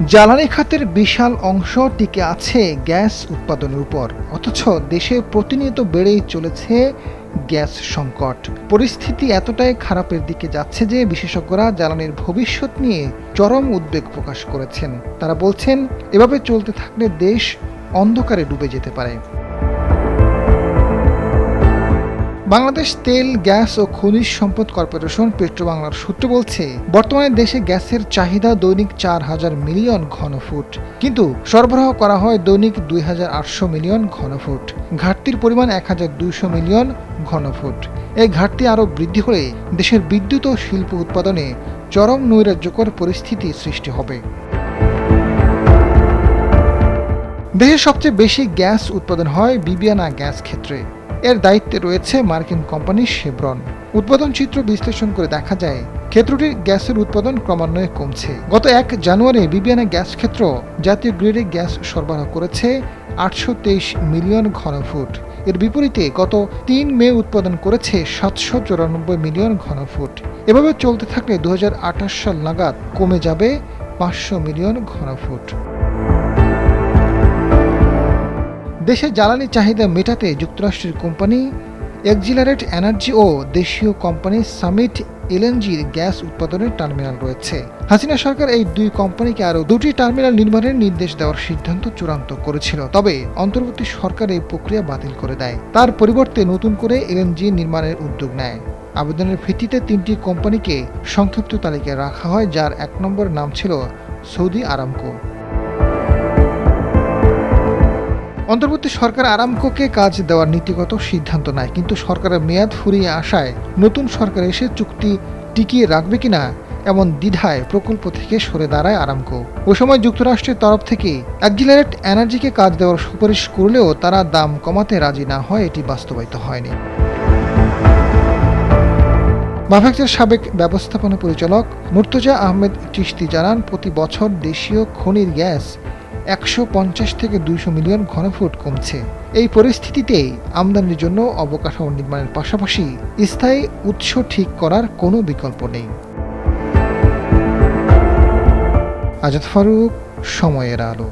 জ্বালানি খাতের বিশাল অংশ টিকে আছে গ্যাস উৎপাদনের উপর, অথচ দেশে প্রতিনিয়ত বেড়েই চলেছে গ্যাস সংকট। পরিস্থিতি এতটাই খারাপের দিকে যাচ্ছে যে বিশেষজ্ঞরা জ্বালানির ভবিষ্যৎ নিয়ে চরম উদ্বেগ প্রকাশ করেছেন। তারা বলছেন, এভাবে চলতে থাকলে দেশ অন্ধকারে ডুবে যেতে পারে। বাংলাদেশ তেল, গ্যাস ও খনিজ সম্পদ কর্পোরেশন পেট্রোবাংলার সূত্র বলছে, বর্তমানে দেশে গ্যাসের চাহিদা দৈনিক 4,000 মিলিয়ন ঘনফুট, কিন্তু সরবরাহ করা হয় দৈনিক 2,800 মিলিয়ন ঘনফুট। ঘাটতির পরিমাণ 1,200 মিলিয়ন ঘনফুট। এই ঘাটতি আরও বৃদ্ধি হলে দেশের বিদ্যুৎ ও শিল্প উৎপাদনে চরম নৈরাজ্যকর পরিস্থিতি সৃষ্টি হবে। দেশের সবচেয়ে বেশি গ্যাস উৎপাদন হয় বিবিয়ানা গ্যাস ক্ষেত্রে। এর দায়িত্বে রয়েছে মার্কিন কোম্পানি শেভরন। উৎপাদন চিত্র বিশ্লেষণ করে দেখা যায়, ক্ষেত্রটির গ্যাসের উৎপাদন ক্রমান্বয়ে কমছে। গত 1 জানুয়ারি বিবিয়ানা গ্যাস ক্ষেত্র জাতীয় গ্রিডে গ্যাস সরবরাহ করেছে 823 মিলিয়ন ঘনফুট। এর বিপরীতে গত 3 মে উৎপাদন করেছে 794 মিলিয়ন ঘনফুট। এভাবে চলতে থাকলে 2028 সাল নাগাদ কমে যাবে 500 মিলিয়ন ঘনফুট। দেশের জ্বালানি চাহিদা মেটাতে যুক্তরাষ্ট্রের কোম্পানি এক্সিলারেট এনার্জি ও দেশীয় কোম্পানি সামিট এলএনজির গ্যাস উৎপাদনের টার্মিনাল রয়েছে। হাসিনা সরকার এই দুই কোম্পানিকে আরও 2টি টার্মিনাল নির্মাণের নির্দেশ দেওয়ার সিদ্ধান্ত চূড়ান্ত করেছিল, তবে অন্তর্বর্তী সরকার এই প্রক্রিয়া বাতিল করে দেয়। তার পরিবর্তে নতুন করে এলএনজি নির্মাণের উদ্যোগ নেয়। আবেদনের ভিত্তিতে 3টি কোম্পানিকে সংক্ষিপ্ত তালিকায় রাখা হয়, যার 1 নম্বর নাম ছিল সৌদি আরামকো। অন্তর্বর্তী সরকার আরামকোকে কাজ দেওয়ার নীতিগত সিদ্ধান্ত নেয়, কিন্তু সরকারের মেয়াদ ফুরিয়ে আসায় নতুন সরকার এসে চুক্তি টিকিয়ে রাখবে কিনা এমন দ্বিধায় প্রকল্প থেকে সরে দাঁড়ায় আরামকো। ওই সময় যুক্তরাষ্ট্রের তরফ থেকে এক্সিলারেট এনার্জিকে কাজ দেওয়ার সুপারিশ করলেও তারা দাম কমাতে রাজি না হয় এটি বাস্তবায়িত হয়নি। বাফেক্সের সাবেক ব্যবস্থাপনা পরিচালক মুর্তজা আহমেদ চিশতি জানান, প্রতি বছর দেশীয় খনির গ্যাস 150 থেকে 200 মিলিয়ন ঘনফুট কমছে। এই পরিস্থিতিতে আমদানির জন্য অবকাঠামো নির্মাণের পাশাপাশি স্থায়ী উৎস ঠিক করার কোনো বিকল্প নেই। আজাদ ফারুক, সময়ের আলো।